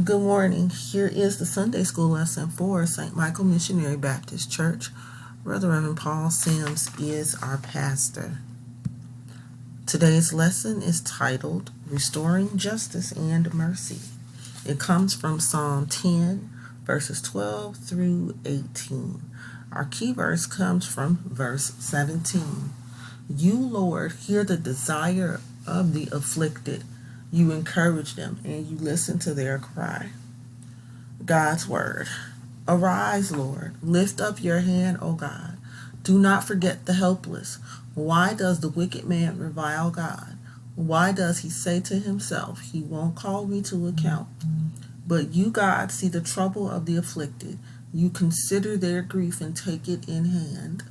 Good morning. Here is the Sunday School lesson for St. Michael Missionary Baptist Church. Brother Reverend Paul Sims is our pastor. Today's lesson is titled Restoring Justice and Mercy. It comes from Psalm 10, verses 12 through 18. Our key verse comes from verse 17. You, Lord, hear the desire of the afflicted. You encourage them and you listen to their cry. God's Word. Arise, Lord. Lift up your hand, O God. Do not forget the helpless. Why does the wicked man revile God? Why does he say to himself, he won't call me to account? But you, God, see the trouble of the afflicted. You consider their grief and take it in hand.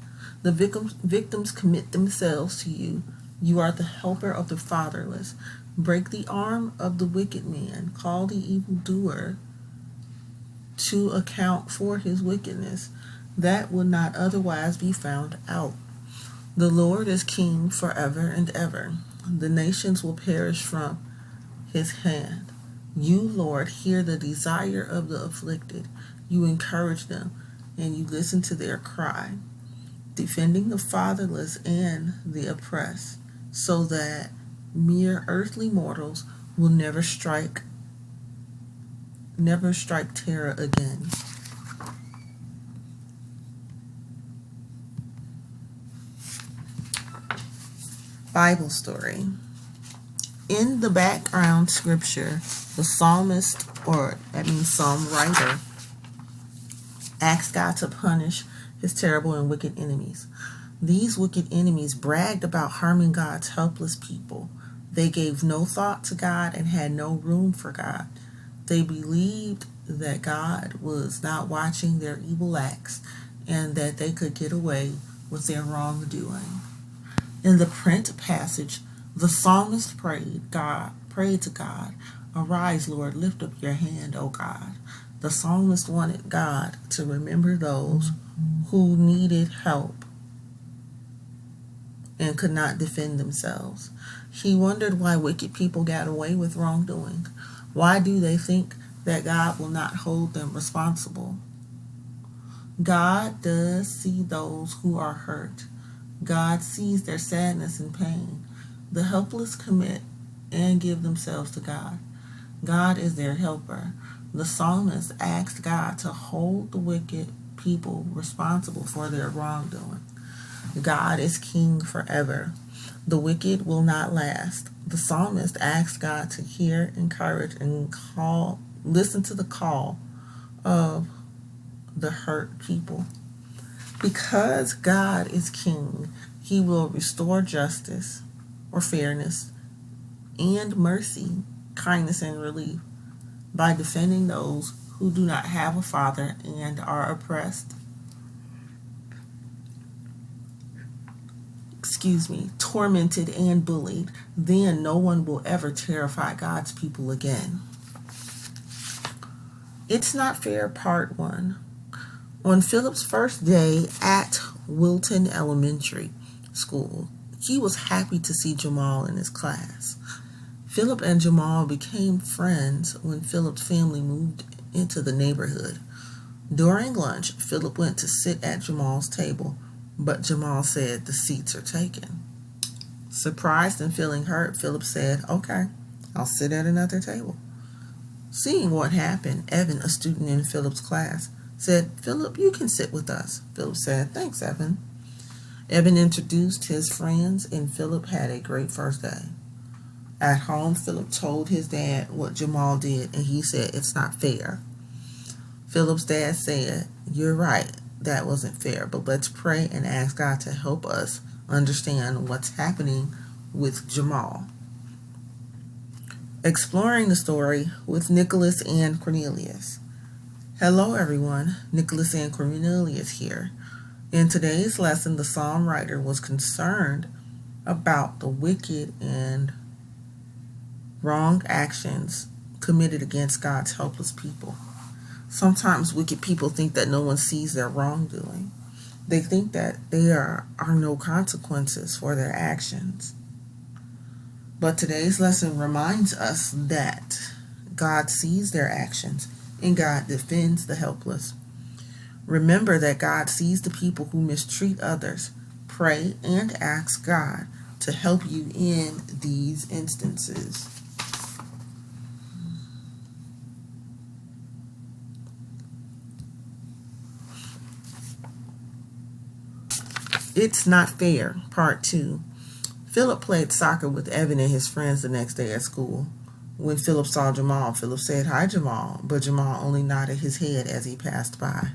The victims commit themselves to you. You are the helper of the fatherless. Break the arm of the wicked man. Call the evildoer to account for his wickedness. That will not otherwise be found out. The Lord is king forever and ever. The nations will perish from his hand. You, Lord, hear the desire of the afflicted. You encourage them, and you listen to their cry, defending the fatherless and the oppressed, so that mere earthly mortals will never strike terror again. Bible story. In the background scripture, the psalmist, or that means psalm writer, asked God to punish his terrible and wicked enemies. These wicked enemies bragged about harming God's helpless people. They gave no thought to God and had no room for God. They believed that God was not watching their evil acts and that they could get away with their wrongdoing. In the print passage, the psalmist prayed to God, Arise, Lord, lift up your hand, O God. The psalmist wanted God to remember those who needed help and could not defend themselves. He wondered why wicked people got away with wrongdoing. Why do they think that God will not hold them responsible? God does see those who are hurt. God sees their sadness and pain. The helpless commit and give themselves to God. God is their helper. The psalmist asked God to hold the wicked people responsible for their wrongdoing. God is king forever. The wicked will not last. The psalmist asked God to hear, encourage, and listen to the call of the hurt people. Because God is king, he will restore justice or fairness and mercy, kindness, and relief by defending those who do not have a father and are oppressed. Tormented and bullied. Then no one will ever terrify God's people again. It's Not Fair, Part 1. On Philip's first day at Wilton Elementary School, he was happy to see Jamal in his class. Philip and Jamal became friends when Philip's family moved into the neighborhood. During lunch, Philip went to sit at Jamal's table, but Jamal said the seats are taken. Surprised and feeling hurt, Philip said, Okay, I'll sit at another table. Seeing what happened, Evan, a student in Philip's class, said, Philip, you can sit with us. Philip said, Thanks, Evan. Evan introduced his friends, and Philip had a great first day. At home, Philip told his dad what Jamal did, and he said, It's not fair. Philip's dad said, You're right, that wasn't fair, but let's pray and ask God to help us understand what's happening with Jamal. Exploring the story with Nicholas and Cornelius. Hello everyone, Nicholas and Cornelius here. In today's lesson, the psalm writer was concerned about the wicked and wrong actions committed against God's helpless people. Sometimes wicked people think that no one sees their wrongdoing. They think that there are no consequences for their actions. But today's lesson reminds us that God sees their actions, and God defends the helpless. Remember that God sees the people who mistreat others. Pray and ask God to help you in these instances. It's Not Fair, Part 2. Philip played soccer with Evan and his friends the next day at school. When Philip saw Jamal, Philip said, "Hi, Jamal," but Jamal only nodded his head as he passed by.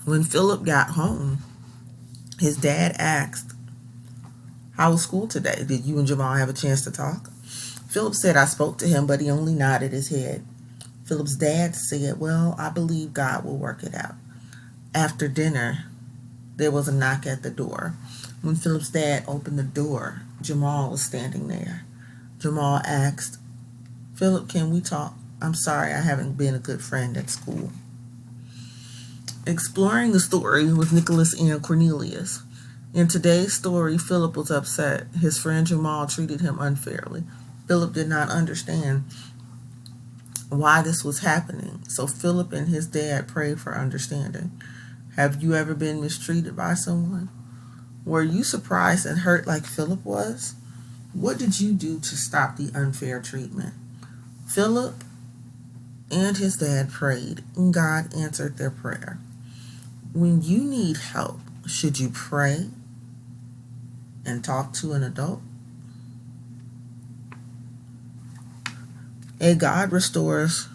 When Philip got home, his dad asked, "How was school today? Did you and Jamal have a chance to talk?" Philip said, "I spoke to him, but he only nodded his head." Philip's dad said, "Well, I believe God will work it out." After dinner, there was a knock at the door. When Philip's dad opened the door, Jamal was standing there. Jamal asked, "Philip, can we talk? I'm sorry I haven't been a good friend at school." Exploring the story with Nicholas and Cornelius. In today's story, Philip was upset. His friend Jamal treated him unfairly. Philip did not understand why this was happening, so Philip and his dad prayed for understanding. Have you ever been mistreated by someone? Were you surprised and hurt like Philip was? What did you do to stop the unfair treatment? Philip and his dad prayed, and God answered their prayer. When you need help, should you pray and talk to an adult? A God restores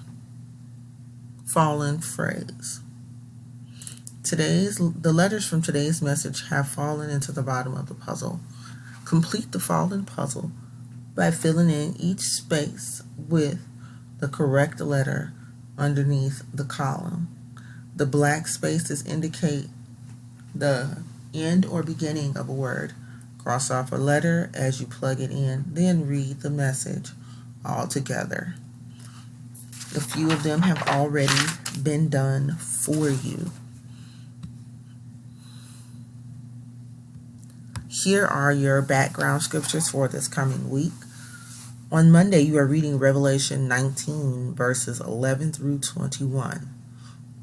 fallen phrase. The letters from today's message have fallen into the bottom of the puzzle. Complete the fallen puzzle by filling in each space with the correct letter underneath the column. The black spaces indicate the end or beginning of a word. Cross off a letter as you plug it in, then read the message all together. A few of them have already been done for you. Here are your background scriptures for this coming week. On Monday, you are reading Revelation 19, verses 11 through 21.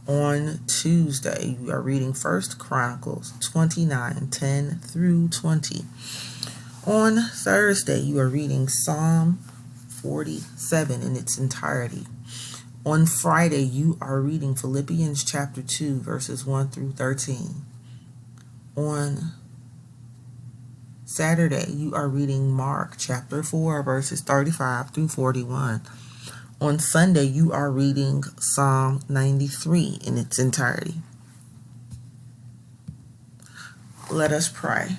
On Tuesday, you are reading 1 Chronicles 29, 10 through 20. On Thursday, you are reading Psalm 47 in its entirety. On Friday, you are reading Philippians chapter 2, verses 1 through 13. On Saturday, you are reading Mark chapter 4, verses 35 through 41. On Sunday, you are reading Psalm 93 in its entirety. Let us pray.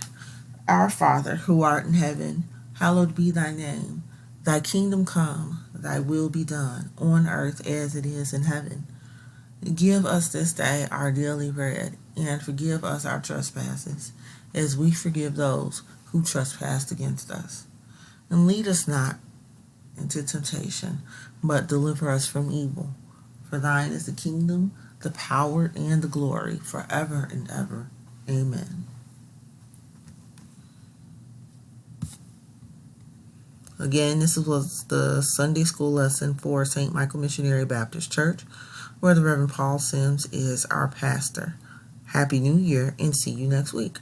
Our Father, who art in heaven, hallowed be thy name. Thy kingdom come, thy will be done, on earth as it is in heaven. Give us this day our daily bread, and forgive us our trespasses, as we forgive those who trespass against us. And lead us not into temptation, but deliver us from evil. For thine is the kingdom, the power, and the glory, forever and ever. Amen. Again, this was the Sunday school lesson for St. Michael Missionary Baptist Church, where the Reverend Paul Sims is our pastor. Happy New Year, and see you next week.